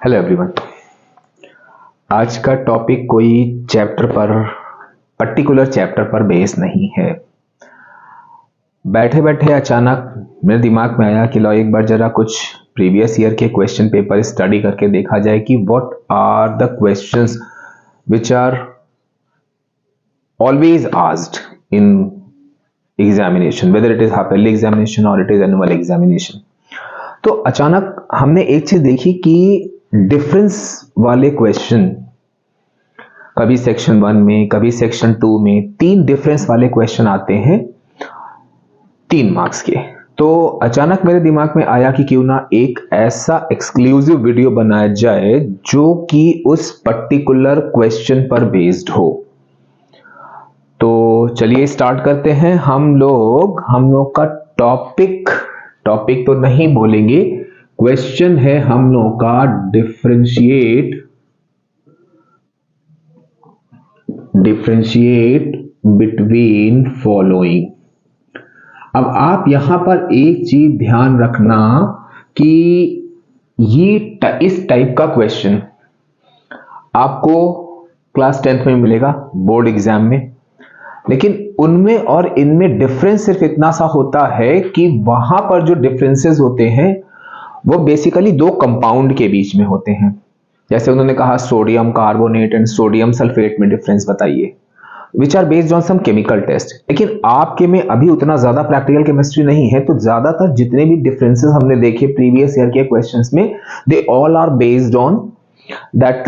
Hello everyone. आज का topic कोई पर्टिकुलर चैप्टर पर बेस नहीं है। बैठे बैठे अचानक मेरे दिमाग में आया कि लो एक बार जरा कुछ प्रीवियस ईयर के क्वेश्चन पेपर स्टडी करके देखा जाए कि what are the questions which are always asked in examination, whether it is half yearly examination और इट इज एनुअल एग्जामिनेशन। तो अचानक हमने एक चीज देखी कि डिफरेंस वाले क्वेश्चन कभी सेक्शन 1 में, कभी सेक्शन 2 में, 3 डिफरेंस वाले क्वेश्चन आते हैं 3 मार्क्स के। तो अचानक मेरे दिमाग में आया कि क्यों ना एक ऐसा एक्सक्लूसिव वीडियो बनाया जाए जो कि उस पर्टिकुलर क्वेश्चन पर बेस्ड हो। तो चलिए स्टार्ट करते हैं। हम लोग का टॉपिक तो नहीं बोलेंगे, क्वेश्चन है हम लोग का डिफरेंशिएट बिटवीन फॉलोइंग। अब आप यहां पर एक चीज ध्यान रखना कि ये इस टाइप का क्वेश्चन आपको क्लास 10th में मिलेगा बोर्ड एग्जाम में, लेकिन उनमें और इनमें डिफरेंस सिर्फ इतना सा होता है कि वहां पर जो डिफरेंसेस होते हैं वो बेसिकली 2 कंपाउंड के बीच में होते हैं। जैसे उन्होंने कहा sodium carbonate and sodium sulphate में डिफरेंस बताइए, which are based on some chemical test. लेकिन आपके में अभी उतना ज्यादा प्रैक्टिकल केमिस्ट्री नहीं है, तो ज्यादातर जितने भी डिफरेंसेस हमने देखे प्रीवियस ईयर के क्वेश्चंस में, they all are based on that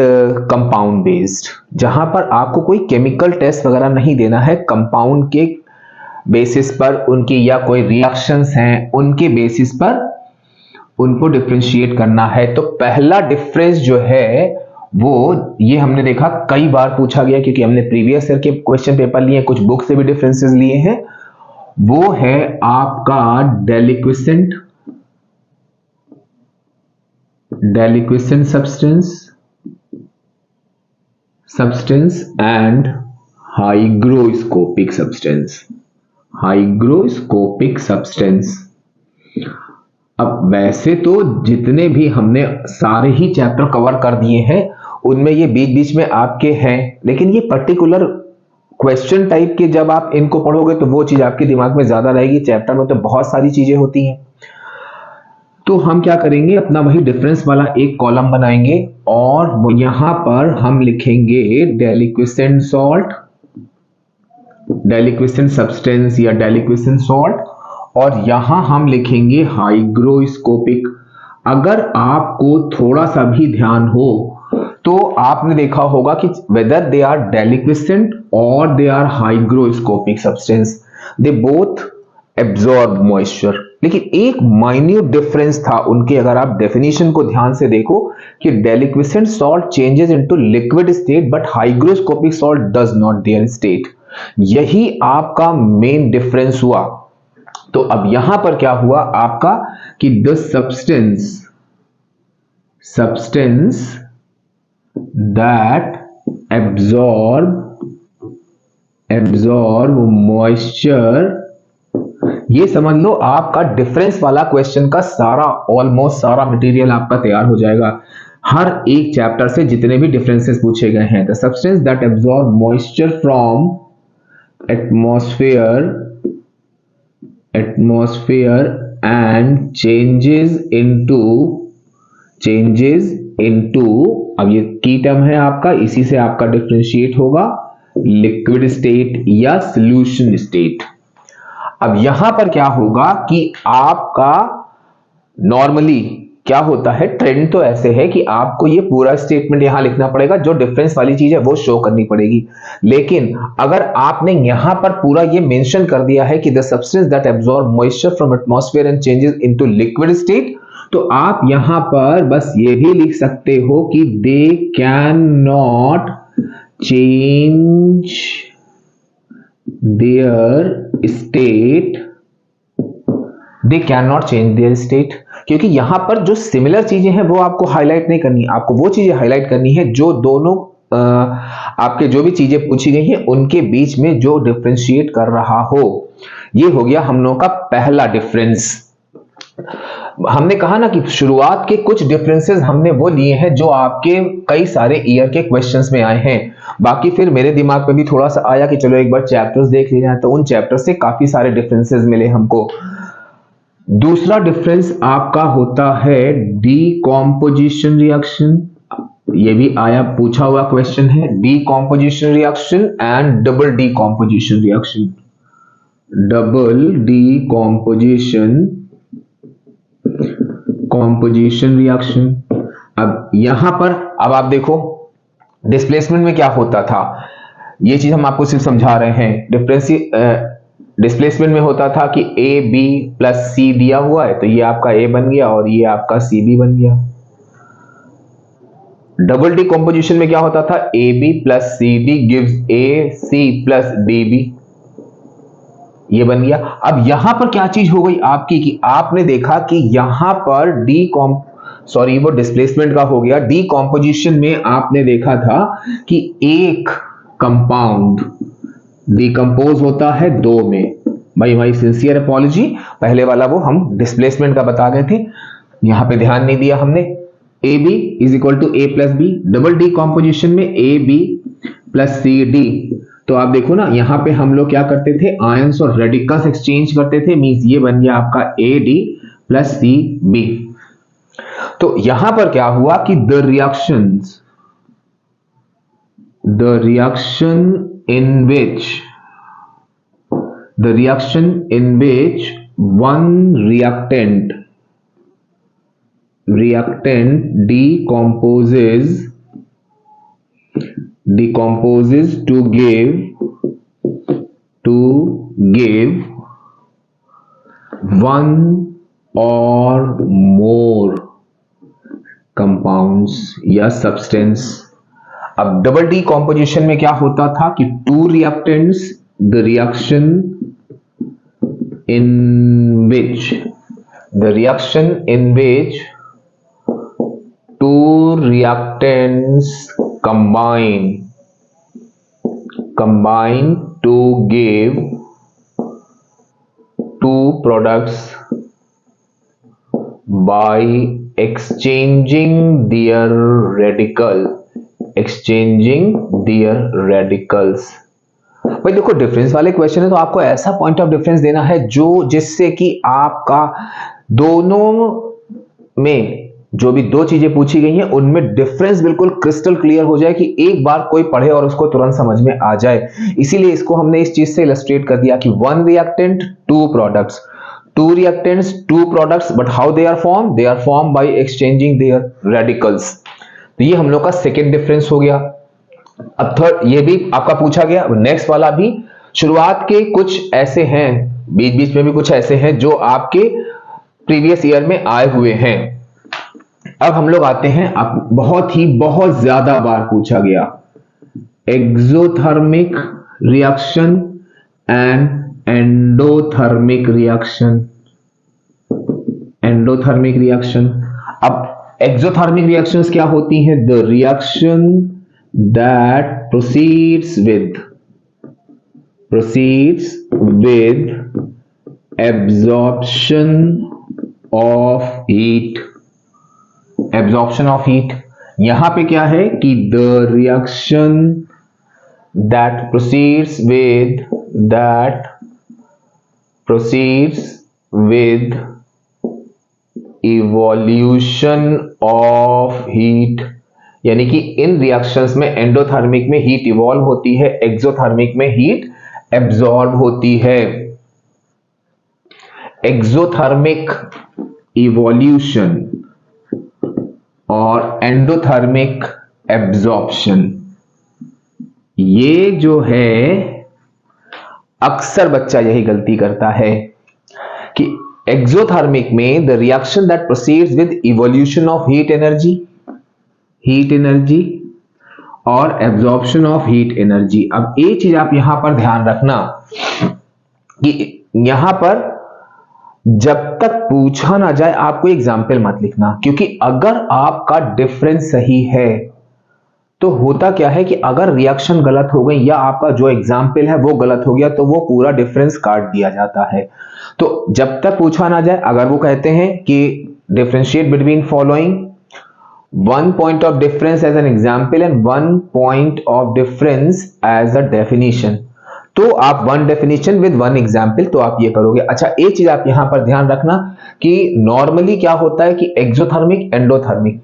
compound based, जहां पर आपको कोई केमिकल टेस्ट वगैरह नहीं देना है। कंपाउंड के बेसिस पर उनकी या कोई रिएक्शंस हैं उनके बेसिस पर उनको डिफरेंशिएट करना है। तो पहला डिफरेंस जो है वो ये हमने देखा कई बार पूछा गया, क्योंकि हमने प्रीवियस ईयर के क्वेश्चन पेपर लिए, कुछ बुक से भी डिफरेंसेस लिए हैं। वो है आपका deliquescent substance and hygroscopic substance. अब वैसे तो जितने भी हमने सारे ही चैप्टर कवर कर दिए हैं उनमें ये बीच बीच में आपके हैं, लेकिन ये पर्टिकुलर क्वेश्चन टाइप के जब आप इनको पढ़ोगे तो वो चीज आपके दिमाग में ज्यादा रहेगी। चैप्टर में तो बहुत सारी चीजें होती हैं। तो हम क्या करेंगे, अपना वही डिफरेंस वाला एक कॉलम बनाएंगे और यहां पर हम लिखेंगे डेलिक्वेसेंट सब्सटेंस या डेलिक्वेसेंट सॉल्ट, और यहां हम लिखेंगे हाइग्रोस्कोपिक। अगर आपको थोड़ा सा भी ध्यान हो तो आपने देखा होगा कि वेदर दे आर डेलिक्वेसेंट और they are hygroscopic substance, they both absorb moisture. लेकिन एक माइन्यूट डिफरेंस था उनके, अगर आप डेफिनेशन को ध्यान से देखो कि deliquescent salt changes into liquid state but hygroscopic salt does not there state. यही आपका मेन डिफरेंस हुआ। तो अब यहां पर क्या हुआ आपका कि the substance that absorb moisture, ये समझ लो आपका डिफरेंस वाला क्वेश्चन का ऑलमोस्ट सारा मटेरियल आपका तैयार हो जाएगा। हर एक चैप्टर से जितने भी डिफरेंसेस पूछे गए हैं, the substance that absorb moisture from atmosphere and changes into, अब ये की टर्म है आपका, इसी से आपका डिफरेंशिएट होगा लिक्विड स्टेट या सॉल्यूशन स्टेट। अब यहां पर क्या होगा कि आपका नॉर्मली क्या होता है, ट्रेंड तो ऐसे है कि आपको ये पूरा स्टेटमेंट यहां लिखना पड़ेगा, जो डिफरेंस वाली चीज है वो शो करनी पड़ेगी। लेकिन अगर आपने यहां पर पूरा ये मेंशन कर दिया है कि the substance that absorb moisture from atmosphere and changes into liquid state, तो आप यहां पर बस ये भी लिख सकते हो कि they can not change their state, क्योंकि यहां पर जो सिमिलर चीजें हैं वो आपको हाईलाइट नहीं करनी, आपको वो चीजें हाईलाइट करनी है जो दोनों आपके जो भी चीजें पूछी गई हैं उनके बीच में जो डिफरेंशिएट कर रहा हो। ये हो गया हम लोगों का पहला डिफरेंस। हमने कहा ना कि शुरुआत के कुछ डिफरेंसेस हमने वो लिए हैं जो आपके कई सारे ईयर के क्वेश्चंस में आए हैं। बाकी फिर मेरे दिमाग में भी थोड़ा सा आया कि चलो एक बार चैप्टर्स देख लिए जाए, तो उन चैप्टर्स से काफी सारे डिफरेंसेस मिले हमको। दूसरा डिफरेंस आपका होता है डीकॉम्पोजिशन रिएक्शन। ये भी आया, पूछा हुआ क्वेश्चन है, decomposition reaction and double decomposition reaction. Double decomposition reaction. अब यहां पर अब आप देखो डिस्प्लेसमेंट में क्या होता था, ये चीज हम आपको सिर्फ समझा रहे हैं। डिस्प्लेसमेंट में होता था कि ए बी प्लस सी दिया हुआ है, तो ये आपका ए बन गया और ये आपका सी बी बन गया। डबल डीकॉम्पोजिशन में क्या होता था, A B plus C D gives A C plus D B, ये बन गया। अब यहां पर क्या चीज हो गई आपकी कि आपने देखा कि यहां पर वो डिस्प्लेसमेंट का हो गया। डीकॉम्पोजिशन में आपने देखा था कि एक कंपाउंड डिकम्पोज होता है दो में। भाई माई सिंसियर अपॉलजी, पहले वाला वो हम डिस्प्लेसमेंट का बता गए थे, यहां पे ध्यान नहीं दिया हमने। A B is equal to A plus B, double decomposition में A B plus C D. तो आप देखो ना यहां पे हम लोग क्या करते थे, आयंस और रेडिकल्स एक्सचेंज करते थे, मींस ये बन गया आपका A D plus C B. तो यहां पर क्या हुआ कि the reaction in which one reactant decomposes to give one or more compounds या substance। अब डबल डीकॉम्पोजिशन में क्या होता था कि to reactants, the reaction in which two reactants combine to give two products by exchanging their radicals। भाई देखो difference वाले क्वेश्चन है तो आपको ऐसा पॉइंट ऑफ डिफरेंस देना है जो जिससे कि आपका दोनों में जो भी दो चीजें पूछी गई हैं उनमें डिफरेंस बिल्कुल क्रिस्टल क्लियर हो जाए, कि एक बार कोई पढ़े और उसको तुरंत समझ में आ जाए। इसीलिए इसको हमने इस चीज से इलस्ट्रेट कर दिया कि one reactant to products, two reactants to products, but how they are form by exchanging their radicals. तो ये हम लोग का सेकेंड डिफरेंस हो गया। अब थर्ड, ये भी आपका पूछा गया। नेक्स्ट वाला भी शुरुआत के कुछ ऐसे हैं, बीच बीच में भी कुछ ऐसे हैं जो आपके प्रीवियस ईयर में आए हुए हैं। अब हम लोग आते हैं, बहुत ज्यादा बार पूछा गया, exothermic reaction and endothermic reaction. अब एक्सोथर्मिक रिएक्शंस क्या होती हैं, the reaction that proceeds with absorption of heat। यहां पे क्या है कि the reaction that proceeds with evolution of heat, यानी कि इन रिएक्शंस में एंडोथर्मिक में हीट इवॉल्व होती है, एक्सोथर्मिक में हीट एब्जॉर्ब होती है। एक्सोथर्मिक इवोल्यूशन और एंडोथर्मिक एब्जॉर्प्शन, ये जो है अक्सर बच्चा यही गलती करता है कि एक्सोथर्मिक में the reaction that proceeds with evolution of heat energy और एब्जॉर्प्शन ऑफ हीट एनर्जी। अब एक चीज आप यहां पर ध्यान रखना कि यहां पर जब तक पूछा ना जाए आप कोई एग्जाम्पल मत लिखना, क्योंकि अगर आपका डिफरेंस सही है तो होता क्या है कि अगर रिएक्शन गलत हो गई या आपका जो एग्जाम्पल है वो गलत हो गया तो वो पूरा डिफरेंस काट दिया जाता है। तो जब तक पूछा ना जाए, अगर वो कहते हैं कि differentiate between following, one point of difference as an example and one point of difference as a definition, तो आप one definition with one example, तो आप ये करोगे। अच्छा, एक चीज आप यहां पर ध्यान रखना कि नॉर्मली क्या होता है कि एक्सोथर्मिक एंडोथर्मिक,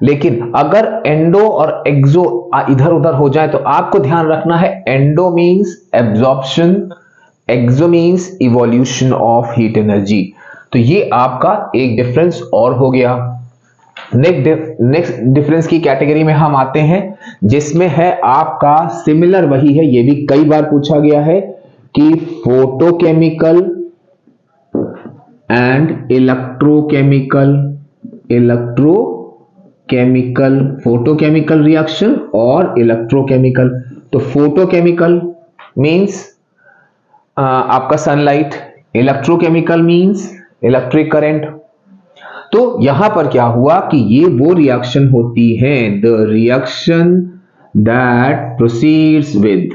लेकिन अगर एंडो और एक्सो इधर उधर हो जाए तो आपको ध्यान रखना है endo means absorption, exo means evolution of heat energy. तो ये आपका एक डिफरेंस और हो गया। नेक्स्ट डिफरेंस की कैटेगरी में हम आते हैं जिसमें है आपका सिमिलर, वही है, ये भी कई बार पूछा गया है कि photochemical and electrochemical, photochemical reaction और इलेक्ट्रोकेमिकल। तो फोटोकेमिकल मींस आपका sunlight, electrochemical means electric current. तो यहां पर क्या हुआ कि ये वो रिएक्शन होती है, the reaction that proceeds with,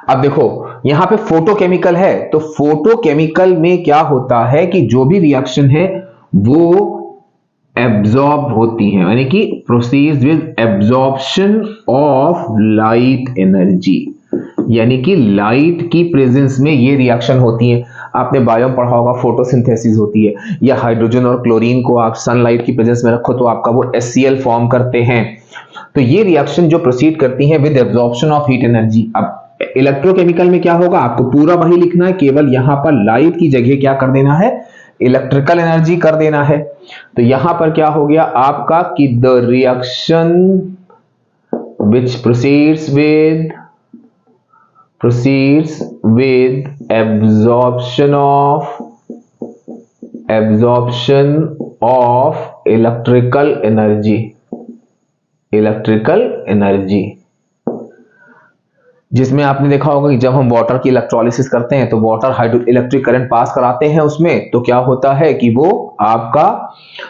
अब देखो यहां पे फोटोकेमिकल है, तो फोटोकेमिकल में क्या होता है कि जो भी रिएक्शन है वो एब्जॉर्ब होती है, यानी कि proceeds with absorption of light energy, यानी कि लाइट की प्रेजेंस में ये रिएक्शन होती है। आपने बायो में पढ़ा होगा, फोटोसिंथेसिस होती है, या हाइड्रोजन और क्लोरीन को आप सनलाइट की प्रेजेंस में रखो तो आपका वो HCl फॉर्म करते हैं। तो ये रिएक्शन जो प्रोसीड करती है with absorption of heat energy. अब इलेक्ट्रोकेमिकल में क्या होगा, आपको पूरा वही लिखना है, केवल यहां पर लाइट की जगह क्या कर देना है, इलेक्ट्रिकल एनर्जी कर देना है। तो यहां पर क्या हो गया आपका कि the reaction which proceeds with absorption of electrical energy, जिसमें आपने देखा होगा कि जब हम वाटर की इलेक्ट्रोलिसिस करते हैं तो water hydro electric current pass कराते हैं उसमें, तो क्या होता है कि वो आपका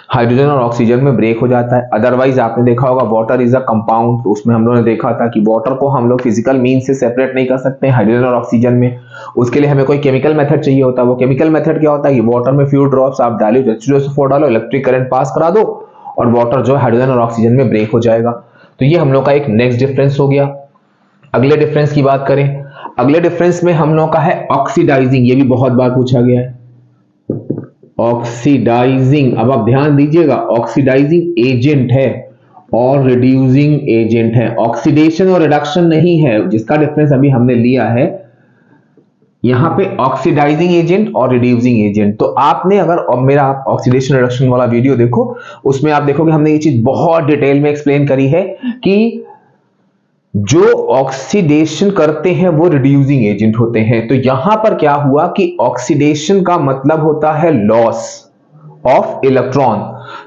हाइड्रोजन और ऑक्सीजन में ब्रेक हो जाता है। अदरवाइज आपने देखा होगा वाटर इज अ कंपाउंड, तो उसमें हम लोगों ने देखा था कि वाटर को हम लोग फिजिकल मीन से सेपरेट नहीं कर सकते हाइड्रोजन और ऑक्सीजन में, उसके लिए हमें कोई केमिकल मेथड चाहिए होता है। वो केमिकल मेथड क्या होता है कि वाटर में फ्यू ड्रॉप्स आप डालो, H2SO4 डालो, इलेक्ट्रिक करंट पास करा दो और वाटर जो है हाइड्रोजन और ऑक्सीजन में ब्रेक हो जाएगा। तो ये हम लोग का एक नेक्स्ट डिफरेंस हो गया। अगले डिफरेंस की बात करें, अगले डिफरेंस में हम लोग का है ऑक्सीडाइजिंग, ये भी बहुत बार पूछा गया है। ऑक्सीडाइजिंग, अब आप ध्यान दीजिएगा, ऑक्सीडाइजिंग एजेंट है और रिड्यूसिंग एजेंट है, ऑक्सीडेशन और रिडक्शन नहीं है, जिसका डिफरेंस अभी हमने लिया है यहां पे ऑक्सीडाइजिंग एजेंट और रिड्यूसिंग एजेंट। तो आपने अगर मेरा ऑक्सीडेशन रिडक्शन वाला वीडियो देखो, उसमें आप देखोगे हमने ये चीज बहुत डिटेल में एक्सप्लेन करी है कि जो ऑक्सीडेशन करते हैं वो रिड्यूसिंग एजेंट होते हैं। तो यहां पर क्या हुआ कि ऑक्सीडेशन का मतलब होता है लॉस ऑफ इलेक्ट्रॉन,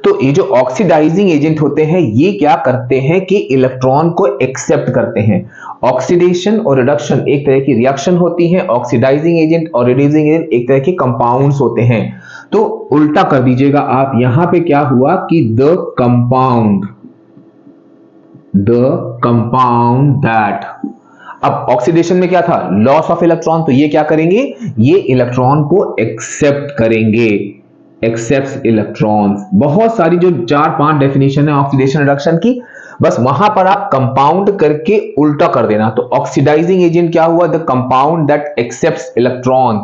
तो ये जो ऑक्सीडाइजिंग एजेंट होते हैं ये क्या करते हैं कि इलेक्ट्रॉन को एक्सेप्ट करते हैं। ऑक्सीडेशन और रिडक्शन एक तरह की रिएक्शन होती है, ऑक्सीडाइजिंग एजेंट और रिड्यूसिंग एजेंट एक तरह के कंपाउंड्स होते हैं। तो उल्टा कर दीजिएगा आप, यहां पे क्या हुआ कि द कंपाउंड दैट, अब ऑक्सीडेशन में क्या था, लॉस ऑफ इलेक्ट्रॉन, तो ये क्या करेंगे, ये इलेक्ट्रॉन को एक्सेप्ट करेंगे, एक्सेप्ट इलेक्ट्रॉन्स। बहुत सारी जो 4-5 डेफिनेशन है ऑक्सीडेशन रिडक्शन की, बस वहां पर आप कंपाउंड करके उल्टा कर देना। तो ऑक्सीडाइजिंग एजेंट क्या हुआ, the compound that accepts electron.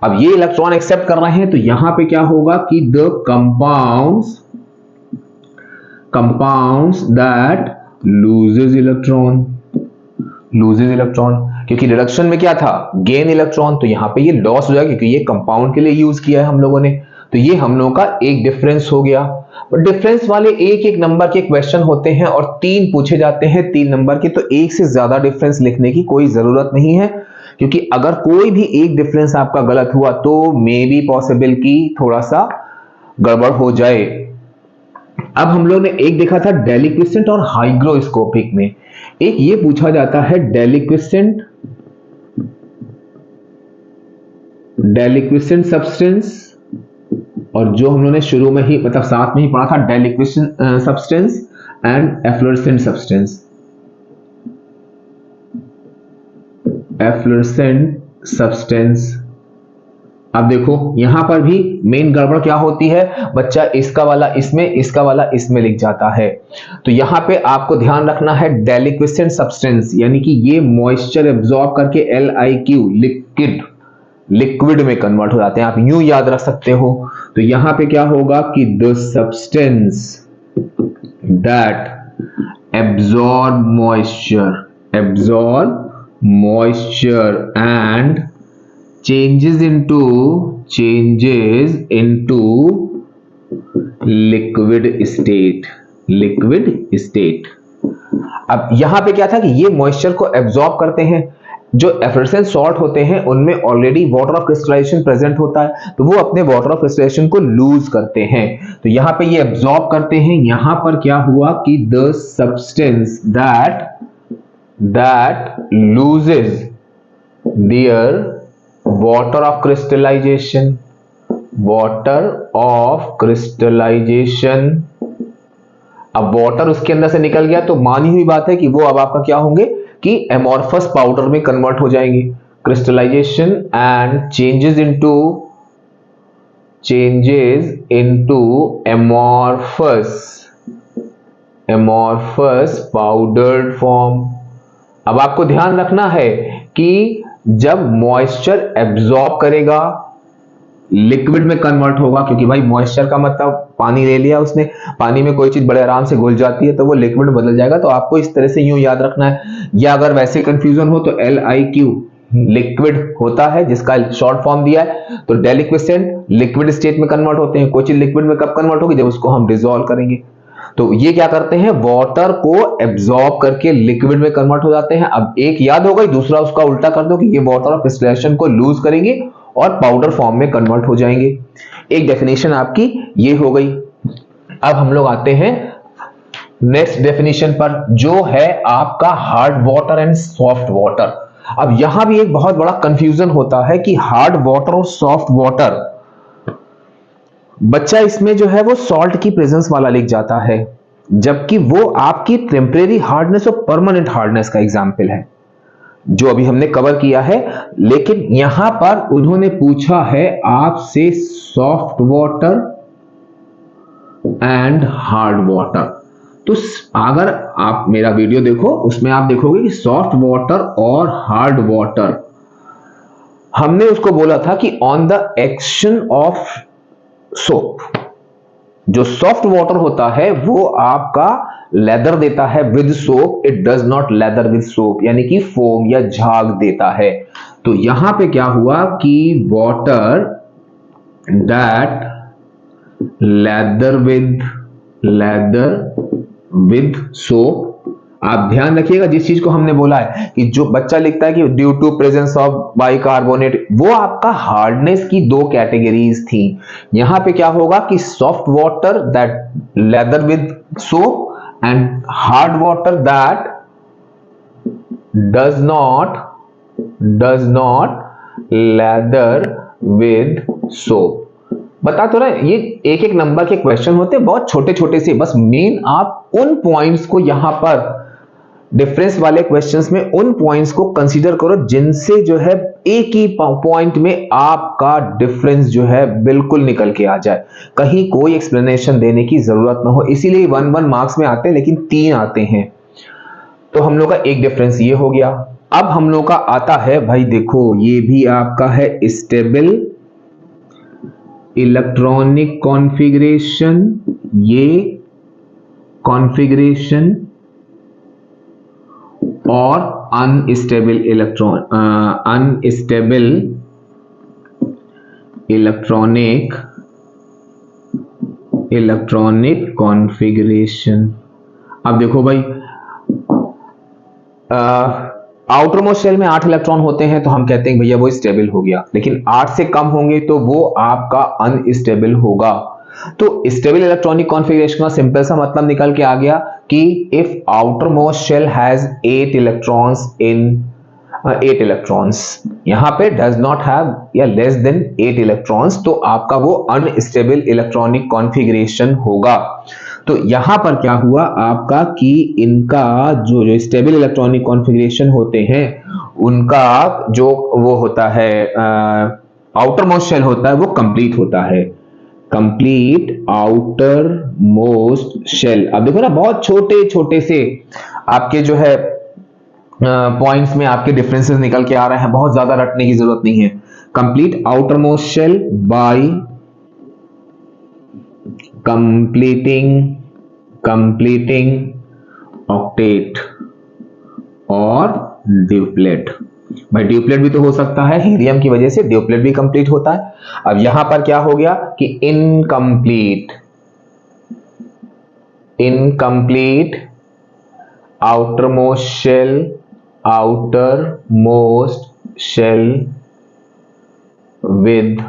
अब ये इलेक्ट्रॉन एक्सेप्ट कर रहे हैं तो यहां पे क्या होगा कि the compounds that loses electron, क्योंकि रिडक्शन में क्या था, गेन इलेक्ट्रॉन, तो यहां पे ये लॉस हो जाएगा क्योंकि ये कंपाउंड के लिए यूज किया है हम लोगों ने। तो ये हम लोगों का एक डिफरेंस हो गया। और डिफरेंस वाले एक एक नंबर के क्वेश्चन होते हैं और 3 पूछे जाते हैं 3 नंबर के, तो एक से ज्यादा डिफरेंस लिखने की कोई जरूरत नहीं है, क्योंकि अगर कोई भी एक डिफरेंस आपका गलत हुआ तो मे बी पॉसिबल कि थोड़ा सा गड़बड़ हो जाए। अब हम लोग ने एक देखा था डेलिक्विसेंट और हाइग्रोस्कोपिक में, एक ये पूछा जाता है डेलिक्विसेंट सब्सटेंस और जो हम लोगों ने शुरू में ही मतलब साथ में ही पढ़ा था, डेलिक्वेशन substance and efflorescent substance. Efflorescent substance. अब देखो यहां पर भी मेन गड़बड़ क्या होती है, बच्चा इसका वाला इसमें, इसका वाला इसमें लिख जाता है। तो यहां पे आपको ध्यान रखना है डेलिक्वेसेंट सब्सटेंस, यानी कि ये मॉइस्चर एब्जॉर्ब करके LIQ लिक्विड में कन्वर्ट हो जाते हैं। आप यूं याद रख सकते हो। तो यहां पे क्या होगा कि the substance that absorb moisture and changes into liquid state। अब यहां पे क्या था कि ये मॉइस्चर को एब्जॉर्ब करते हैं। जो एफ्लोरेसेंट सॉल्ट होते हैं उनमें already water of crystallisation present होता है, तो वो अपने वाटर ऑफ क्रिस्टलाइजेशन को लूज करते हैं। तो यहां पे ये एब्जॉर्ब करते हैं। यहां पर क्या हुआ कि the substance that loses their water of crystallization। अब वाटर उसके अंदर से निकल गया तो मानी हुई बात है कि वो अब आपका क्या होंगे कि एमॉर्फस पाउडर में कन्वर्ट हो जाएंगे। Crystallisation and changes into amorphous powdered form. अब आपको ध्यान रखना है कि जब मॉइस्चर एब्जॉर्ब करेगा लिक्विड में कन्वर्ट होगा, क्योंकि भाई मॉइस्चर का मतलब पानी ले लिया उसने, पानी में कोई चीज बड़े आराम से घुल जाती है तो वो लिक्विड में बदल जाएगा। तो आपको इस तरह से यूं याद रखना है, या अगर वैसे कंफ्यूजन हो तो LIQ लिक्विड होता है जिसका शॉर्ट फॉर्म दिया है। तो डेलिक्वेसेंट लिक्विड स्टेट में कन्वर्ट होते हैं। कोई चीज लिक्विड में कब कन्वर्ट होगी, जब उसको हम डिसॉल्व करेंगे। तो ये क्या करते हैं, वाटर को एब्जॉर्ब करके लिक्विड में कन्वर्ट हो जाते हैं। अब एक याद हो गई, दूसरा उसका उल्टा कर दो कि ये वाटर ऑफ क्रिस्टलाइजेशन को लूज करेंगे और पाउडर फॉर्म में कन्वर्ट हो जाएंगे। एक डेफिनेशन आपकी ये हो गई। अब हम लोग आते हैं नेक्स्ट डेफिनेशन पर, जो है आपका hard water and soft water. अब यहां भी एक बहुत बड़ा कंफ्यूजन होता है कि हार्ड वाटर और सॉफ्ट वाटर, बच्चा इसमें जो है वो सॉल्ट की प्रेजेंस वाला लिख जाता है, जबकि वो आपकी टेम्परेरी हार्डनेस और परमानेंट हार्डनेस का एग्जाम्पल है, जो अभी हमने कवर किया है। लेकिन यहां पर उन्होंने पूछा है आपसे soft water and hard water. तो अगर आप मेरा वीडियो देखो उसमें आप देखोगे कि सॉफ्ट वाटर और हार्ड वाटर, हमने उसको बोला था कि on the action of soap. जो सॉफ्ट वाटर होता है वो आपका लेदर देता है with soap, it does not lather with soap, यानी कि फोम या झाग देता है। तो यहां पे क्या हुआ कि water that lather with soap. आप ध्यान रखिएगा जिस चीज को हमने बोला है कि जो बच्चा लिखता है कि due to presence of bicarbonate, वो आपका हार्डनेस की दो कैटेगरीज थी। यहां पे क्या होगा कि soft water that lather with soap and hard water that does not lather with soap. बता तो रहे, ये एक एक नंबर के क्वेश्चन होते हैं, बहुत छोटे छोटे से। बस मेन आप उन पॉइंट्स को यहां पर डिफरेंस वाले क्वेश्चंस में उन पॉइंट्स को कंसीडर करो जिनसे जो है एक ही पॉइंट में आपका डिफरेंस जो है बिल्कुल निकल के आ जाए, कहीं कोई एक्सप्लेनेशन देने की जरूरत ना हो। इसीलिए 1 मार्क्स में आते हैं, लेकिन 3 आते हैं। तो हम लोग का एक डिफरेंस ये हो गया। अब हम लोग का आता है, भाई देखो ये भी आपका है स्टेबल इलेक्ट्रॉनिक कॉन्फ़िगरेशन, ये कॉन्फ़िगरेशन और अनस्टेबल इलेक्ट्रॉनिक कॉन्फ़िगरेशन। अब देखो भाई आउटर मोस्ट शेल में 8 इलेक्ट्रॉन होते हैं तो हम कहते हैं भैया वो स्टेबल हो गया, लेकिन 8 से कम होंगे तो वो आपका अनस्टेबल होगा। तो स्टेबल इलेक्ट्रॉनिक कॉन्फ़िगरेशन का सिंपल सा मतलब निकल के आ गया कि if outermost shell has 8 electrons in, 8 electrons, यहां पे डज नॉट हैव या लेस देन 8 इलेक्ट्रॉन्स, तो आपका वो अनस्टेबल इलेक्ट्रॉनिक कॉन्फ़िगरेशन होगा। तो यहां पर क्या हुआ आपका कि इनका जो स्टेबल इलेक्ट्रॉनिक कॉन्फ़िगरेशन होते हैं उनका जो वो होता है आउटर मोस्ट शेल होता है वो कंप्लीट होता है, कंप्लीट आउटर मोस्ट शेल। अब देखो ना बहुत छोटे छोटे से आपके जो है पॉइंट्स में आपके डिफरेंसेस निकल के आ रहे हैं, बहुत ज्यादा रटने की जरूरत नहीं है। Complete outermost shell by completing octet और ड्यूप्लेट। भाई ड्यूप्लेट भी तो हो सकता है, हीलियम की वजह से ड्यूप्लेट भी कंप्लीट होता है। अब यहां पर क्या हो गया कि incomplete outermost shell with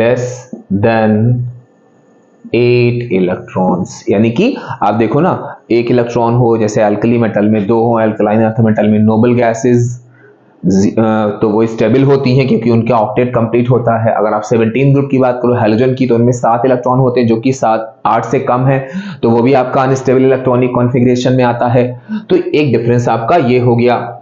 less than 8 electrons. यानी कि आप देखो ना, 1 इलेक्ट्रॉन हो जैसे अल्कली मेटल में, 2 हो अल्कलाइन अर्थ मेटल में, नोबल गैसेस तो वो स्टेबल होती हैं क्योंकि उनका ऑक्टेट कंप्लीट होता है। अगर आप 17 ग्रुप की बात करो हैलोजन की, तो उनमें 7 इलेक्ट्रॉन होते हैं जो कि 8 से कम है, तो वो भी आपका अनस्टेबल इलेक्ट्रॉनिक कॉन्फ़िगरेशन में आता है। तो एक डिफरेंस आपका ये हो गया।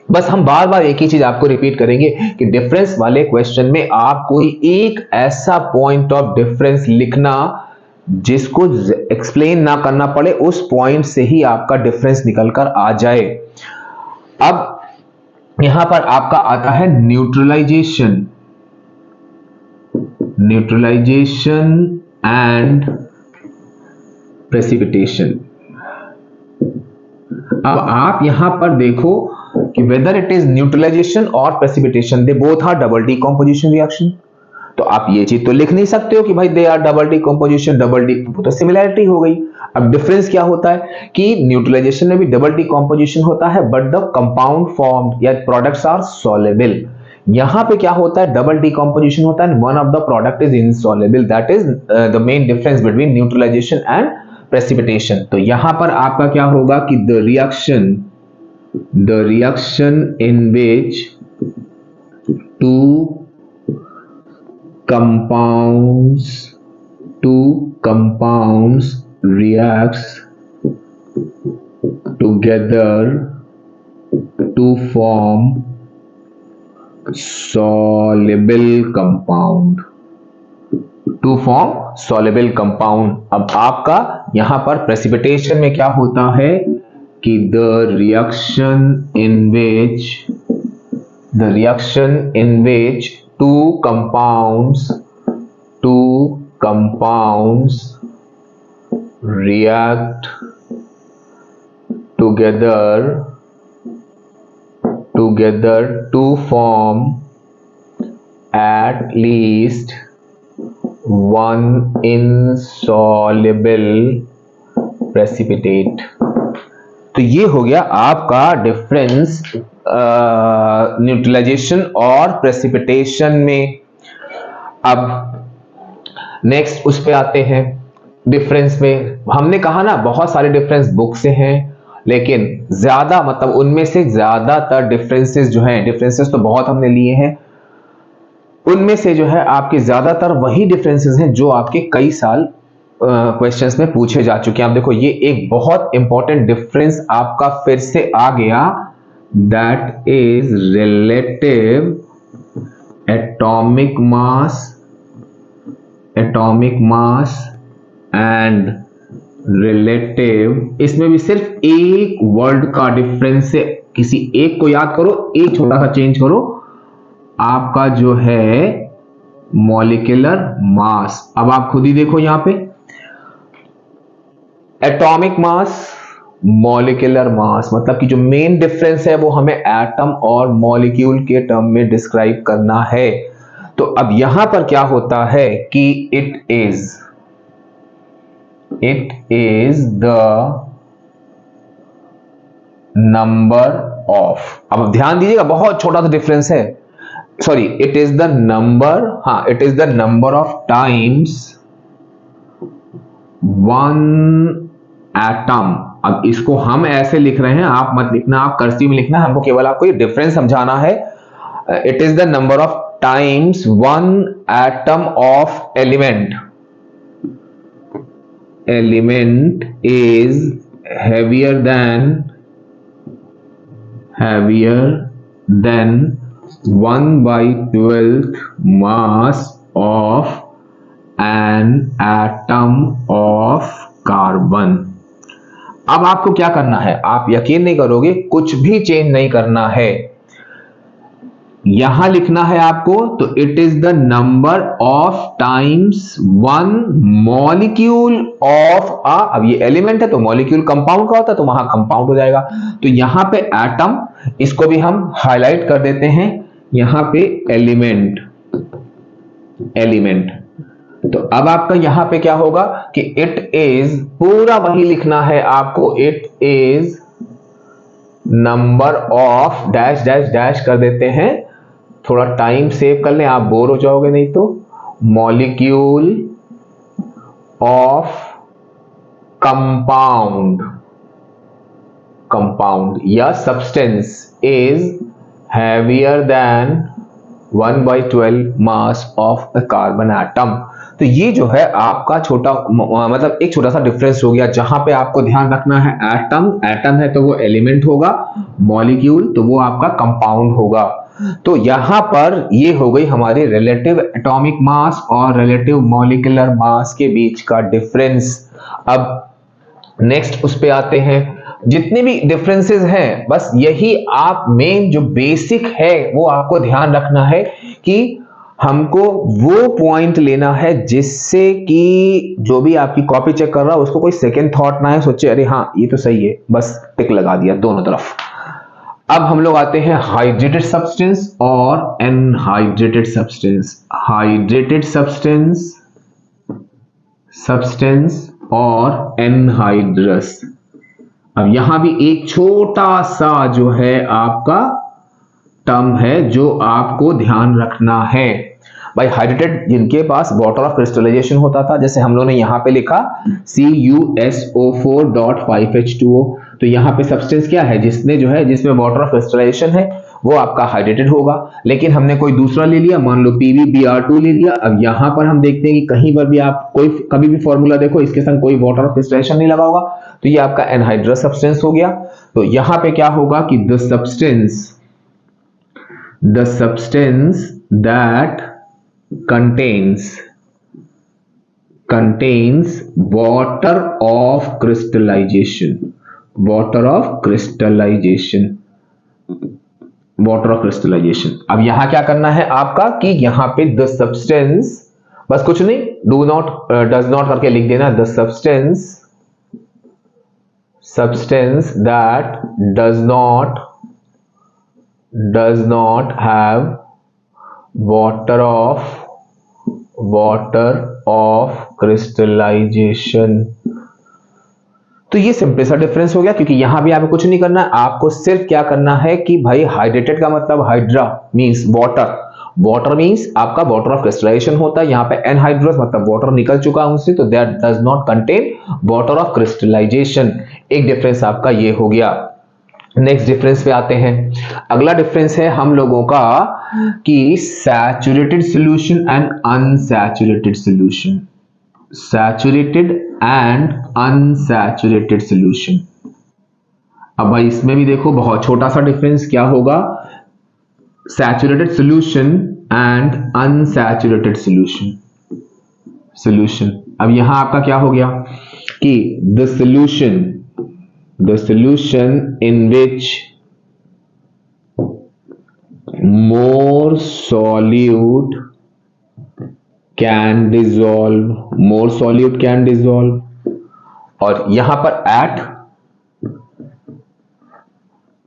बस हम बार बार एक ही चीज आपको रिपीट करेंगे कि डिफरेंस वाले क्वेश्चन में आप कोई एक ऐसा पॉइंट ऑफ डिफरेंस लिखना जिसको एक्सप्लेन ना करना पड़े, उस पॉइंट से ही आपका डिफरेंस निकलकर आ जाए। अब यहां पर आपका आता है न्यूट्रलाइजेशन एंड प्रेसिपिटेशन। अब आप यहां पर देखो कि वेदर इट इज न्यूट्रलाइजेशन और precipitation, they both are double decomposition reaction. तो आप ये चीज तो लिख नहीं सकते हो कि भाई दे आर डबल डिकम्पोजिशन, तो सिमिलैरिटी हो गई। अब डिफरेंस क्या होता है कि न्यूट्रलाइजेशन में भी डबल डिकम्पोजिशन होता है बट द कंपाउंड फॉर्म या प्रोडक्ट्स आर सॉल्युबल। यहां पे क्या होता है, डबल डिकम्पोजिशन होता है, one of the product is insoluble. That is the main difference between neutralisation and precipitation. तो यहां पर आपका क्या होगा कि the reaction in which two compounds reacts together to form soluble compound। अब आपका यहां पर प्रेसिपिटेशन में क्या होता है कि the reaction in which two compounds react together to form at least one insoluble precipitate। तो ये हो गया आपका डिफरेंस न्यूट्रलाइजेशन और प्रेसिपिटेशन में। अब नेक्स्ट उस पे आते हैं डिफरेंस में। हमने कहा ना बहुत सारे डिफरेंस बुक से हैं, लेकिन ज्यादा मतलब उनमें से ज्यादातर डिफरेंसेस जो हैं, डिफरेंसेस तो बहुत हमने लिए हैं, उनमें से जो है आपके ज्यादातर वही डिफरेंसेस हैं जो आपके कई साल क्वेश्चंस में पूछे जा चुके हैं। आप देखो ये एक बहुत इंपॉर्टेंट डिफरेंस आपका फिर से आ गया, that is relative atomic mass and relative. इसमें भी सिर्फ एक वर्ड का डिफरेंस है, किसी एक को याद करो, एक छोटा सा चेंज करो, आपका जो है मॉलिक्यूलर मास। अब आप खुद ही देखो यहां पे एटॉमिक मास, मॉलिक्यूलर मास, मतलब कि जो मेन डिफरेंस है वो हमें एटम और मॉलिक्यूल के टर्म में डिस्क्राइब करना है। तो अब यहां पर क्या होता है कि it is the number of, अब ध्यान दीजिएगा बहुत छोटा सा डिफरेंस है, sorry it is the number of times one atom. अब इसको हम ऐसे लिख रहे हैं, आप मत लिखना, आप कर्सिव में लिखना, हमको केवल आपको ये डिफरेंस समझाना है। It is the number of times one atom of element is heavier than 1/12th mass of an atom of carbon। अब आपको क्या करना है, आप यकीन नहीं करोगे, कुछ भी चेंज नहीं करना है, यहां लिखना है आपको, तो it is the number of times one molecule of अब ये एलिमेंट है तो मॉलिक्यूल कंपाउंड का होता है तो वहां कंपाउंड हो जाएगा, तो यहां पे एटम, इसको भी हम हाईलाइट कर देते हैं, यहां पे एलिमेंट। तो अब आपका यहां पे क्या होगा कि इट इज, पूरा वही लिखना है आपको, it is number of dash dash dash कर देते हैं, थोड़ा टाइम सेव कर लें, आप बोर हो जाओगे नहीं तो, मॉलिक्यूल ऑफ कंपाउंड या substance is heavier than 1/12 mass of a carbon atom. तो ये जो है आपका छोटा, मतलब एक छोटा सा डिफरेंस हो गया, जहां पे आपको ध्यान रखना है एटम है तो वो एलिमेंट होगा, मॉलिक्यूल तो वो आपका कंपाउंड होगा। तो यहां पर ये हो गई हमारी रिलेटिव एटॉमिक मास और रिलेटिव मॉलिक्यूलर मास के बीच का डिफरेंस। अब नेक्स्ट उस पे आते हैं, जितने भी डिफरेंसेस हैं बस यही आप मेन जो बेसिक है वो आपको ध्यान रखना है कि हमको वो पॉइंट लेना है जिससे कि जो भी आपकी कॉपी चेक कर रहा है उसको कोई सेकंड थॉट ना है, सोचे अरे हाँ ये तो सही है, बस टिक लगा दिया दोनों तरफ। अब हम लोग आते हैं हाइड्रेटेड सब्सटेंस और एनहाइड्रेटेड सब्सटेंस। हाइड्रेटेड सब्सटेंस और एनहाइड्रस। अब यहां भी एक छोटा सा जो है आपका टर्म है जो आपको ध्यान रखना है भाई। हाइड्रेटेड जिनके पास वाटर ऑफ क्रिस्टलाइजेशन होता था, जैसे हम लोगों ने यहां पे लिखा CuSO4.5H2O, तो यहां पे सब्सटेंस क्या है, जिसमें वाटर ऑफ क्रिस्टलाइजेशन है वो आपका हाइड्रेटेड होगा। लेकिन हमने कोई दूसरा ले लिया, मान लो PbBr2 ले लिया। अब यहां पर हम देखते हैं कि कहीं पर भी आप कभी भी फॉर्मूला देखो इसके संग कोई वाटर ऑफ क्रिस्टलाइजेशन नहीं लगा होगा, तो ये आपका एनहाइड्रस सब्सटेंस हो गया। तो यहां पे क्या होगा कि the substance that contains water of crystallization। अब यहां क्या करना है आपका कि यहां पे द सब्सटेंस, बस कुछ नहीं, डज नॉट करके लिख देना, the substance that does not have water of crystallization। तो ये सिंपल सा डिफरेंस हो गया, क्योंकि यहां भी आपको कुछ नहीं करना है, आपको सिर्फ क्या करना है कि भाई हाइड्रेटेड का मतलब हाइड्रा मींस वाटर मींस आपका वाटर ऑफ क्रिस्टलाइजेशन होता है, यहां पे एनहाइड्रस मतलब वाटर निकल चुका है उससे, तो that does not contain water of crystallization. एक डिफरेंस आपका ये हो गया। नेक्स्ट डिफरेंस पे आते हैं। अगला डिफरेंस है हम लोगों का कि saturated solution and unsaturated solution. Saturated and unsaturated solution. अब भाई इसमें भी देखो बहुत छोटा सा डिफरेंस क्या होगा, saturated solution and unsaturated solution. अब यहां आपका क्या हो गया कि the solution in which more solute can dissolve, और यहां पर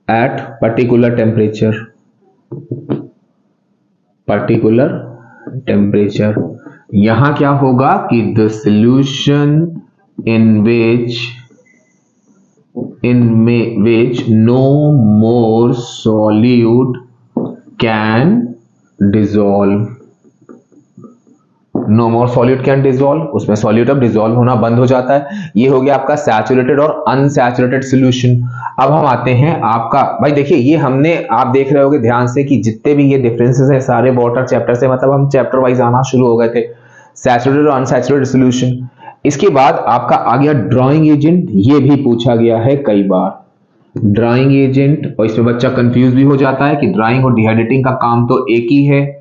at particular temperature, यहां क्या होगा कि the solution in which no more solute can dissolve। No more solute can dissolve, उसमें सॉल्यूट अब डिसॉल्व होना बंद हो जाता है। ये हो गया आपका सैचुरेटेड और अनसैचुरेटेड सॉल्यूशन। अब हम आते हैं आपका, भाई देखिए ये हमने, आप देख रहे होगे ध्यान से कि जितने भी ये डिफरेंसेस हैं सारे वाटर चैप्टर से, मतलब हम चैप्टर वाइज आना शुरू हो गए थे, सैचुरेटेड और अनसैचुरेटेड सॉल्यूशन। इसके बाद आपका आ गया ड्राइंग एजेंट, ये भी पूछा गया है कई बार, ड्राइंग एजेंट। और इसमें बच्चा कंफ्यूज भी हो जाता है कि ड्राइंग और डिहाइड्रेटिंग का काम तो एक ही है,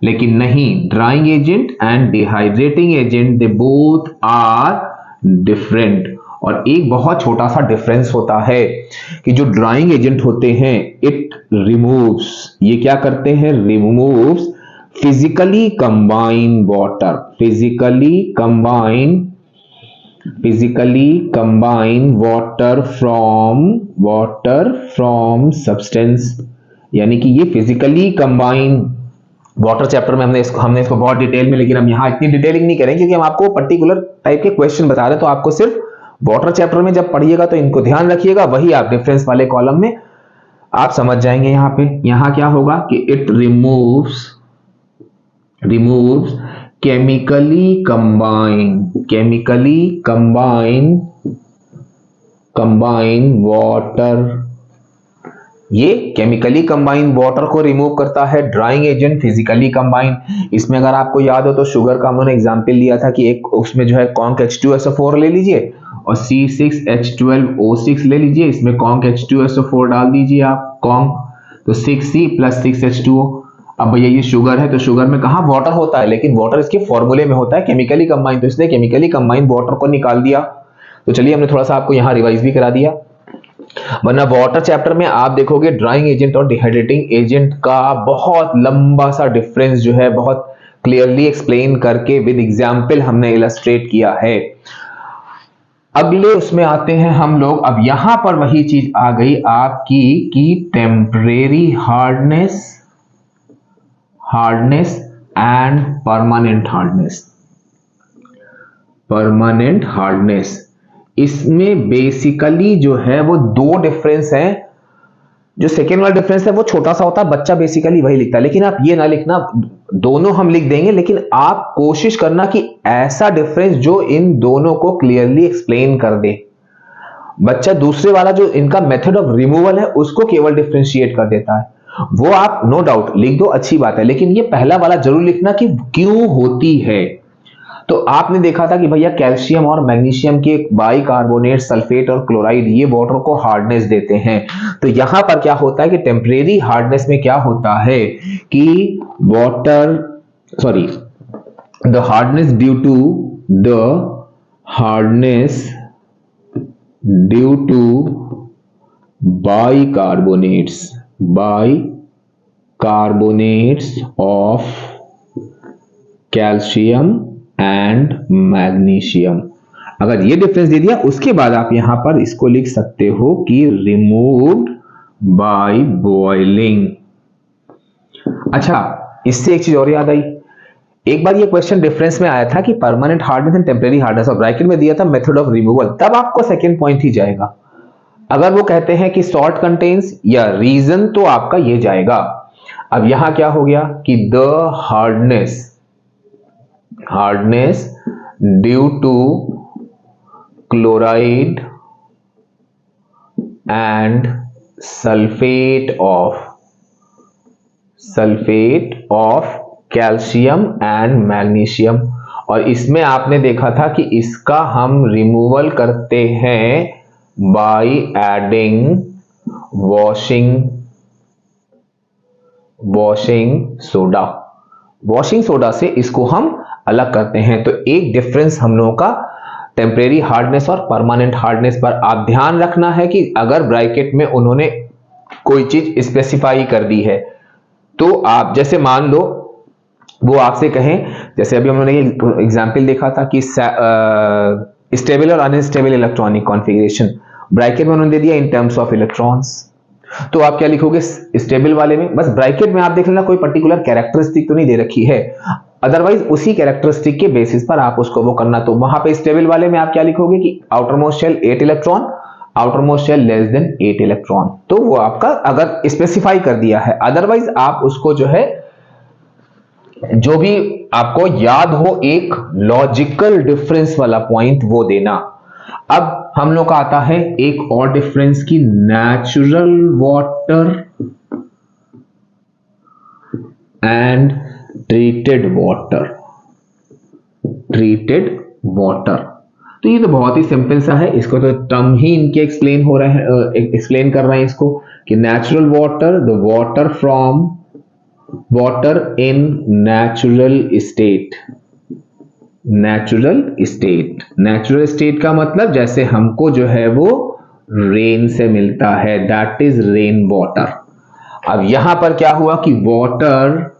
लेकिन नहीं, drying agent and dehydrating agent they both are different. और एक बहुत छोटा सा डिफरेंस होता है कि जो ड्राइंग एजेंट होते हैं, इट रिमूव्स, ये क्या करते हैं, removes physically combine water, physically combine water from substance. यानी कि ये फिजिकली कंबाइन, वाटर चैप्टर में हमने इसको बहुत डिटेल में, लेकिन हम यहाँ इतनी डिटेलिंग नहीं करेंगे क्योंकि हम आपको पर्टिकुलर टाइप के क्वेश्चन बता रहे हैं। तो आपको सिर्फ वाटर चैप्टर में जब पढ़िएगा तो इनको ध्यान रखिएगा, वही आप डिफरेंस वाले कॉलम में आप समझ जाएंगे। यहाँ पे यहाँ क्या होगा कि it removes chemically combine water, ये केमिकली कंबाइन वाटर को रिमूव करता है। ड्राइंग एजेंट फिजिकली कंबाइन, इसमें अगर आपको याद हो तो शुगर का हमने एग्जांपल लिया था कि एक उसमें जो है कॉन्क H2SO4 ले लीजिए और C6H12O6 ले लीजिए, इसमें कॉन्क H2SO4 डाल दीजिए आप, कॉन्क, तो 6C + 6H2O। अब भैया ये शुगर है तो शुगर में कहाँ वाटर होता है, लेकिन वाटर इसके फॉर्मूले में होता है केमिकली कंबाइन, तो इसने केमिकली कंबाइन वाटर को निकाल दिया। तो चलिए हमने थोड़ा सा आपको यहाँ रिवाइज भी करा दिया, वरना वाटर चैप्टर में आप देखोगे ड्राइंग एजेंट और डिहाइड्रेटिंग एजेंट का बहुत लंबा सा डिफरेंस जो है बहुत क्लियरली एक्सप्लेन करके विद एग्जांपल हमने इलस्ट्रेट किया है। अगले उसमें आते हैं हम लोग। अब यहां पर वही चीज आ गई आपकी कि temporary hardness and permanent hardness. इसमें बेसिकली जो है वो दो डिफरेंस हैं। जो सेकेंड वाला डिफरेंस है वो छोटा सा होता है, बच्चा बेसिकली वही लिखता है, लेकिन आप ये ना लिखना, दोनों हम लिख देंगे, लेकिन आप कोशिश करना कि ऐसा डिफरेंस जो इन दोनों को क्लियरली एक्सप्लेन कर दे। बच्चा दूसरे वाला जो इनका मेथड ऑफ रिमूवल है उसको केवल डिफरेंशिएट कर देता है, वो आप नो डाउट लिख दो, अच्छी बात है, लेकिन ये पहला वाला जरूर लिखना कि क्यों होती है। तो आपने देखा था कि भैया कैल्शियम और मैग्नीशियम के बाइकार्बोनेट, सल्फेट और क्लोराइड ये वाटर को हार्डनेस देते हैं। तो यहां पर क्या होता है कि टेम्परेरी हार्डनेस में क्या होता है कि the hardness due to bicarbonates of calcium and magnesium. अगर ये डिफरेंस दे दिया उसके बाद आप यहां पर इसको लिख सकते हो कि रिमूव्ड बाय बॉइलिंग। अच्छा, इससे एक चीज और याद आई, एक बार ये क्वेश्चन डिफरेंस में आया था कि permanent hardness and temporary hardness, और ब्रैकेट में दिया था मेथड ऑफ रिमूवल, तब आपको सेकेंड पॉइंट ही जाएगा। अगर वो कहते हैं कि सॉल्ट कंटेन्स या रीजन तो आपका ये जाएगा। अब यहां क्या हो गया कि the hardness due to chloride and sulphate of calcium and magnesium. और इसमें आपने देखा था कि इसका हम रिमूवल करते हैं बाय एडिंग वॉशिंग सोडा से इसको हम अलग करते हैं। तो एक डिफरेंस हम लोगों का टेम्परेरी हार्डनेस और परमानेंट हार्डनेस पर आप ध्यान रखना है कि अगर ब्रैकेट में उन्होंने कोई चीज स्पेसिफाई कर दी है तो आप, जैसे मान लो वो आपसे कहें, जैसे अभी हमने एग्जांपल देखा था कि स्टेबल और अनस्टेबल इलेक्ट्रॉनिक कॉन्फ़िगरेशन, ब्रैकेट में उन्होंने दे दिया इन टर्म्स ऑफ इलेक्ट्रॉन्स, तो आप क्या लिखोगे स्टेबल वाले में, बस ब्रैकेट में आप देख लेना कोई पर्टिकुलर कैरेक्टरिस्टिक तो नहीं दे रखी है, अदरवाइज उसी कैरेक्टरिस्टिक के बेसिस पर आप उसको वो करना। तो वहां पे स्टेबल वाले में आप क्या लिखोगे कि outermost shell 8 electron, outermost shell less than 8 electron, तो वो आपका अगर स्पेसिफाई कर दिया है, अदरवाइज आप उसको जो है जो भी आपको याद हो एक लॉजिकल डिफरेंस वाला पॉइंट वो देना। अब हम लोग का आता है एक और डिफरेंस की natural water and treated water. Treated water, तो ये तो बहुत ही सिंपल सा है, इसको तो टर्म ही इनके एक्सप्लेन हो रहे हैं, एक्सप्लेन कर रहे हैं इसको कि natural water, the water from water in natural state. Natural state, natural state का मतलब जैसे हमको जो है वो रेन से मिलता है, दैट इज रेन वाटर। अब यहां पर क्या हुआ कि वाटर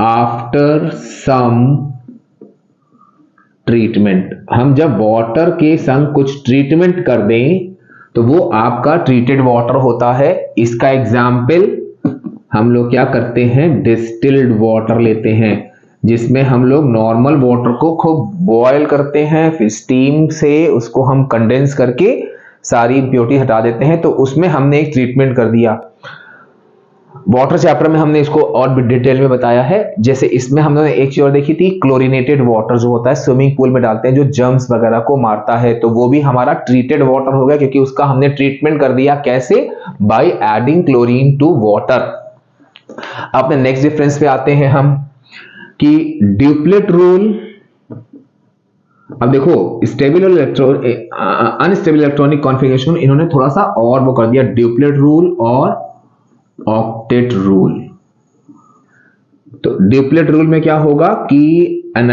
आफ्टर सम ट्रीटमेंट, हम जब वाटर के संग कुछ ट्रीटमेंट कर दें तो वो आपका ट्रीटेड वाटर होता है। इसका एग्जाम्पल हम लोग क्या करते हैं, डिस्टिल्ड वाटर लेते हैं, जिसमें हम लोग नॉर्मल वाटर को खूब बॉयल करते हैं, फिर स्टीम से उसको हम कंडेंस करके सारी इम्प्योरिटी हटा देते हैं, तो उसमें हमने एक ट्रीटमेंट कर दिया। वाटर चैप्टर में हमने इसको और भी डिटेल में बताया है। जैसे इसमें हमने एक चीज और देखी थी, क्लोरीनेटेड वाटर जो होता है स्विमिंग पूल में डालते हैं जो जर्म्स वगैरह को मारता है, तो वो भी हमारा ट्रीटेड वाटर हो गया, क्योंकि उसका हमने ट्रीटमेंट कर दिया। कैसे? By adding chlorine to water. अपने नेक्स्ट डिफरेंस पे आते हैं हम कि ड्यूप्लेट रूल। अब देखो स्टेबल और अनस्टेबल इलेक्ट्रॉनिक कॉन्फ़िगरेशन इन्होंने थोड़ा सा और वो कर दिया, ड्यूप्लेट रूल और ऑक्टेट रूल। तो ड्यूप्लेट रूल में क्या होगा कि N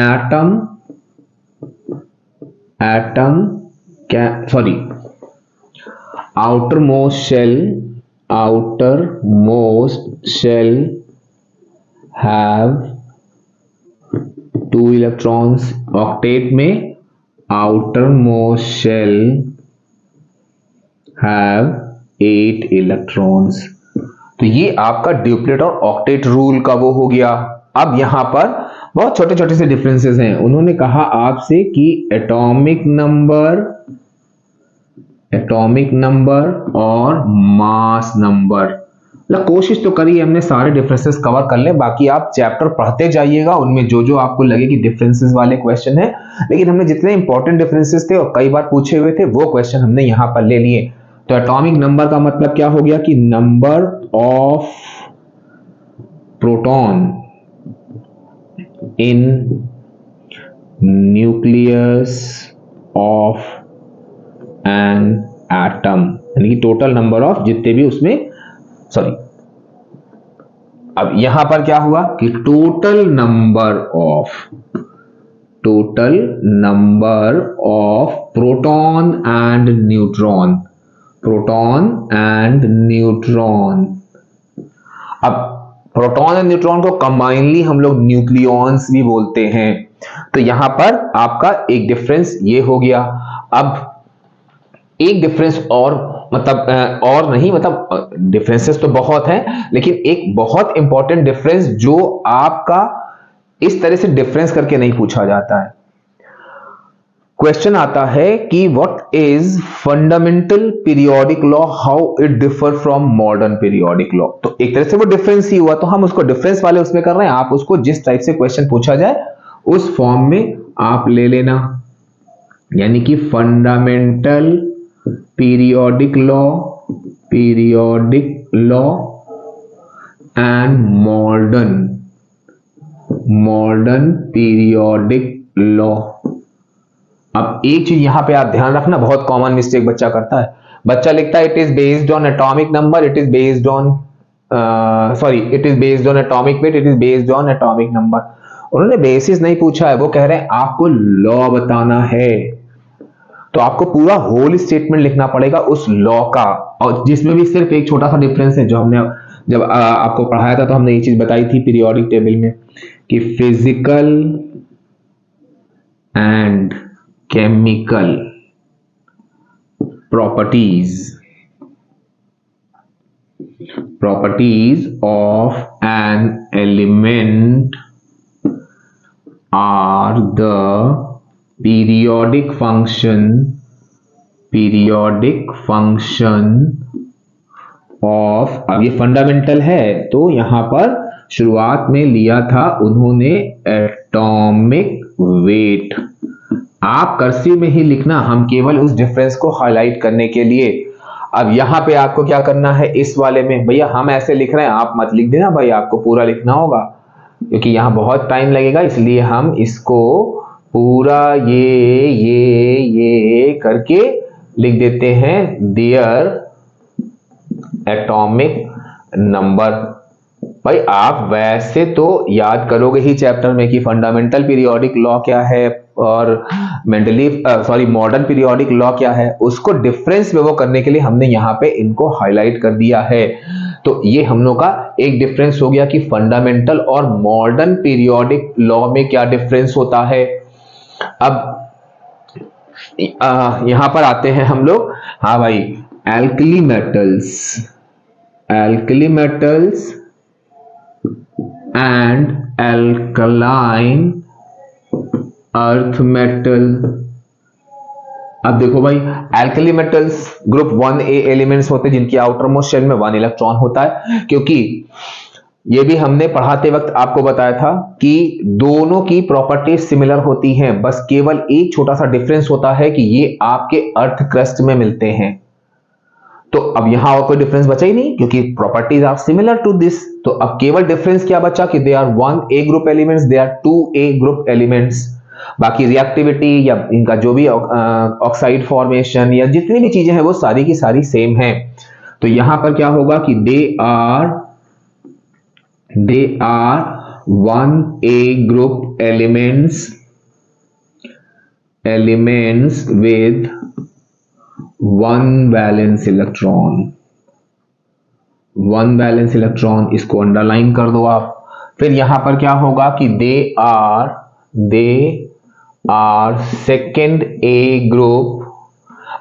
outermost shell have 2 electrons, octet में outermost shell have 8 electrons। तो ये आपका ड्यूप्लेट और ऑक्टेट रूल का वो हो गया। अब यहां पर बहुत छोटे छोटे से डिफरेंसेस हैं। उन्होंने कहा आपसे कि एटॉमिक नंबर और मास नंबर, मतलब कोशिश तो करिए हमने सारे डिफरेंसेस कवर कर ले, बाकी आप चैप्टर पढ़ते जाइएगा, उनमें जो जो आपको लगे कि डिफरेंसेस वाले क्वेश्चन है, लेकिन हमने जितने इंपॉर्टेंट डिफरेंसेस थे और कई बार पूछे हुए थे वो क्वेश्चन हमने यहां पर ले लिए। तो एटॉमिक नंबर का मतलब क्या हो गया कि number of proton in nucleus of an atom, यानी कि टोटल नंबर ऑफ जितने भी उसमें, सॉरी, अब यहां पर क्या हुआ कि total number of proton and neutron. अब प्रोटॉन एंड न्यूट्रॉन को कंबाइनली हम लोग न्यूक्लियॉन्स भी बोलते हैं। तो यहां पर आपका एक डिफरेंस ये हो गया। अब एक डिफरेंस और, मतलब और नहीं, मतलब डिफरेंसेस तो बहुत हैं, लेकिन एक बहुत इंपॉर्टेंट डिफरेंस जो आपका इस तरह से डिफरेंस करके नहीं पूछा जाता है। क्वेश्चन आता है कि what is fundamental periodic law, how it differ from modern periodic law. तो एक तरह से वो डिफरेंस ही हुआ, तो हम उसको डिफरेंस वाले उसमें कर रहे हैं, आप उसको जिस टाइप से क्वेश्चन पूछा जाए उस फॉर्म में आप ले लेना। यानी कि fundamental periodic law and modern periodic law. अब एक चीज यहां पे आप ध्यान रखना, बहुत कॉमन मिस्टेक बच्चा करता है। बच्चा लिखता है it is based on atomic number, it is based on atomic weight, it is based on atomic number. उन्होंने बेसिस नहीं पूछा है, वो कह रहे हैं आपको लॉ बताना है, तो आपको पूरा होल स्टेटमेंट लिखना पड़ेगा उस लॉ का, और जिसमें भी सिर्फ एक छोटा सा डिफरेंस है। जो हमने जब आपको पढ़ाया था तो हमने ये चीज बताई थी पीरियोडिक टेबल में कि physical and chemical properties of an element are the periodic function of, अब ये फंडामेंटल है तो यहां पर शुरुआत में लिया था उन्होंने एटॉमिक वेट। आप कर्सिव में ही लिखना, हम केवल उस डिफरेंस को हाईलाइट करने के लिए। अब यहां पे आपको क्या करना है, इस वाले में भैया हम ऐसे लिख रहे हैं, आप मत लिख देना भाई, आपको पूरा लिखना होगा क्योंकि यहां बहुत टाइम लगेगा, इसलिए हम इसको पूरा ये करके लिख देते हैं देयर एटॉमिक नंबर। भाई आप वैसे तो याद करोगे ही चैप्टर में कि फंडामेंटल पीरियोडिक लॉ क्या है और मॉडर्न पीरियोडिक लॉ क्या है, उसको डिफरेंस में वो करने के लिए हमने यहाँ पे इनको हाईलाइट कर दिया है। तो ये हम लोग का एक डिफरेंस हो गया कि फंडामेंटल और मॉडर्न पीरियोडिक लॉ में क्या डिफरेंस होता है। अब यहां पर आते हैं हम लोग, हाँ भाई, alkali metals and alkaline earth metal. अब देखो भाई, alkali metals group 1A elements होते हैं जिनकी आउटर मोस्ट शेल में 1 इलेक्ट्रॉन होता है, क्योंकि ये भी हमने पढ़ाते वक्त आपको बताया था कि दोनों की प्रॉपर्टीज सिमिलर होती हैं, बस केवल एक छोटा सा डिफरेंस होता है कि ये आपके अर्थ क्रस्ट में मिलते हैं। तो अब यहां और कोई डिफरेंस बचा ही नहीं क्योंकि properties are similar to this. तो अब केवल डिफरेंस क्या बचा कि they are 1A group elements, they are 2A group elements. बाकी रिएक्टिविटी या इनका जो भी ऑक्साइड फॉर्मेशन या जितनी भी चीजें हैं वो सारी की सारी सेम है। तो यहां पर क्या होगा कि they are 1A group elements with 1 valence electron, इसको अंडरलाइन कर दो आप। फिर यहां पर क्या होगा कि they are second A group.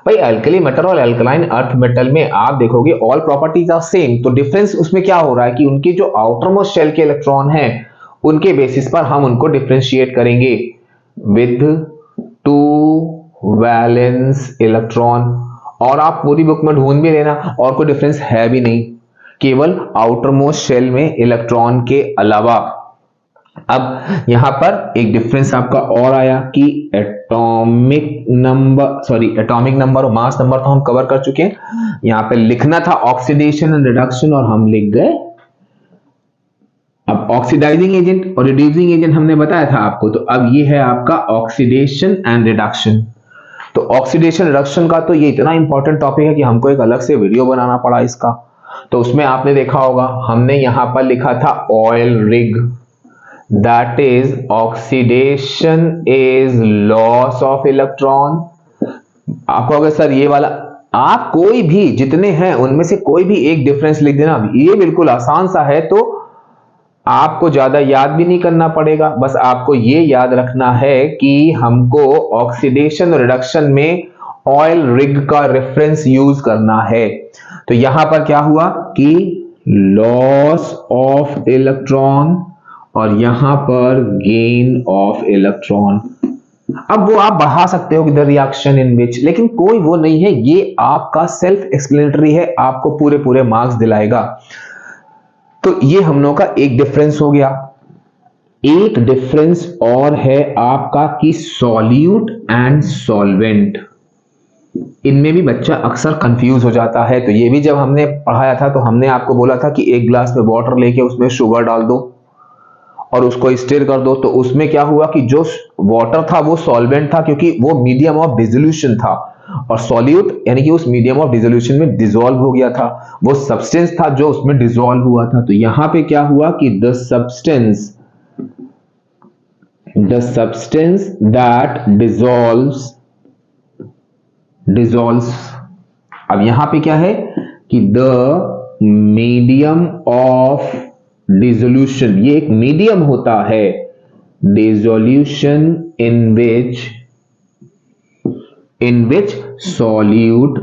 भाई एल्कली मेटल और एल्कलाइन अर्थ मेटल में आप देखोगे ऑल प्रॉपर्टीज आर सेम, तो डिफरेंस उसमें क्या हो रहा है कि उनके जो आउटर मोस्ट शेल के इलेक्ट्रॉन हैं उनके बेसिस पर हम उनको डिफरेंशिएट करेंगे विद 2 वैलेंस इलेक्ट्रॉन। और आप पूरी बुक में ढूंढ भी लेना, और कोई डिफरेंस है भी नहीं, केवल आउटर मोस्ट शेल में इलेक्ट्रॉन के अलावा। अब यहां पर एक डिफरेंस आपका और आया कि एटॉमिक नंबर और मास नंबर तो हम कवर कर चुके हैं। यहां पे लिखना था ऑक्सीडेशन एंड रिडक्शन और हम लिख गए। अब ऑक्सीडाइजिंग एजेंट और रिड्यूसिंग एजेंट हमने बताया था आपको, तो अब ये है आपका ऑक्सीडेशन एंड रिडक्शन। तो ऑक्सीडेशन रिडक्शन का तो ये इतना इंपॉर्टेंट टॉपिक है कि हमको एक अलग से वीडियो बनाना पड़ा इसका। तो उसमें आपने देखा होगा हमने यहां पर लिखा था oil rig, that is oxidation is loss of electron। आपको अगर सर ये वाला, आप कोई भी जितने हैं उनमें से कोई भी एक डिफरेंस लिख देना, ये बिल्कुल आसान सा है, तो आपको ज्यादा याद भी नहीं करना पड़ेगा। बस आपको ये याद रखना है कि हमको ऑक्सीडेशन और रिडक्शन में ऑयल रिग का रेफरेंस यूज करना है। तो यहां पर क्या हुआ कि लॉस ऑफ इलेक्ट्रॉन और यहां पर गेन ऑफ इलेक्ट्रॉन। अब वो आप बढ़ा सकते हो द रिएक्शन इन विच, लेकिन कोई वो नहीं है, ये आपका सेल्फ एक्सप्लेनेटरी है, आपको पूरे पूरे मार्क्स दिलाएगा। तो ये हम लोग का एक डिफरेंस हो गया। एक डिफरेंस और है आपका कि सॉल्यूट एंड सॉल्वेंट, इनमें भी बच्चा अक्सर कंफ्यूज हो जाता है। तो ये भी जब हमने पढ़ाया था तो हमने आपको बोला था कि एक ग्लास में वाटर लेके उसमें शुगर डाल दो और उसको स्टिर कर दो। तो उसमें क्या हुआ कि जो वाटर था वो सॉल्वेंट था क्योंकि वो मीडियम ऑफ डिसोल्यूशन था, और सॉल्यूट यानी कि उस मीडियम ऑफ डिसोल्यूशन में डिसॉल्व हो गया था, वो सब्सटेंस था जो उसमें डिसॉल्व हुआ था। तो यहां पे क्या हुआ कि द सब्सटेंस दैट डिसॉल्व्स। अब यहां पे क्या है कि द मीडियम ऑफ डिसोल्यूशन, ये एक मीडियम होता है, डिसोल्यूशन इन विच सॉल्यूट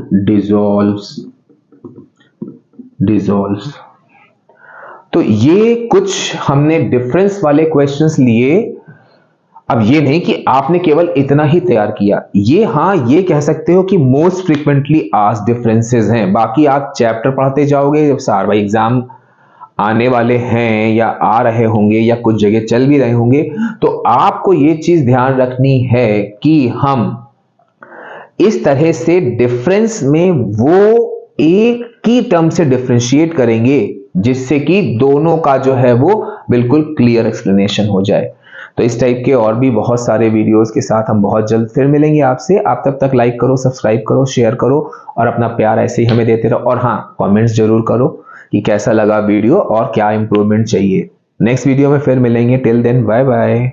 डिसॉल्व्स। तो ये कुछ हमने डिफरेंस वाले क्वेश्चंस लिए। अब ये नहीं कि आपने केवल इतना ही तैयार किया, ये हाँ ये कह सकते हो कि मोस्ट फ्रीक्वेंटली आस्क्ड डिफरेंसेस हैं। बाकी आप चैप्टर पढ़ते जाओगे, जब सार भाई एग्जाम आने वाले हैं या आ रहे होंगे या कुछ जगह चल भी रहे होंगे, तो आपको ये चीज ध्यान रखनी है कि हम इस तरह से डिफरेंस में वो एक की टर्म से डिफरेंशिएट करेंगे जिससे कि दोनों का जो है वो बिल्कुल क्लियर एक्सप्लेनेशन हो जाए। तो इस टाइप के और भी बहुत सारे वीडियोस के साथ हम बहुत जल्द फिर मिलेंगे आपसे। आप तब तक लाइक करो, सब्सक्राइब करो, शेयर करो और अपना प्यार ऐसे ही हमें देते रहो। और हाँ, कमेंट्स जरूर करो कि कैसा लगा वीडियो और क्या इंप्रूवमेंट चाहिए। नेक्स्ट वीडियो में फिर मिलेंगे। Till then bye bye.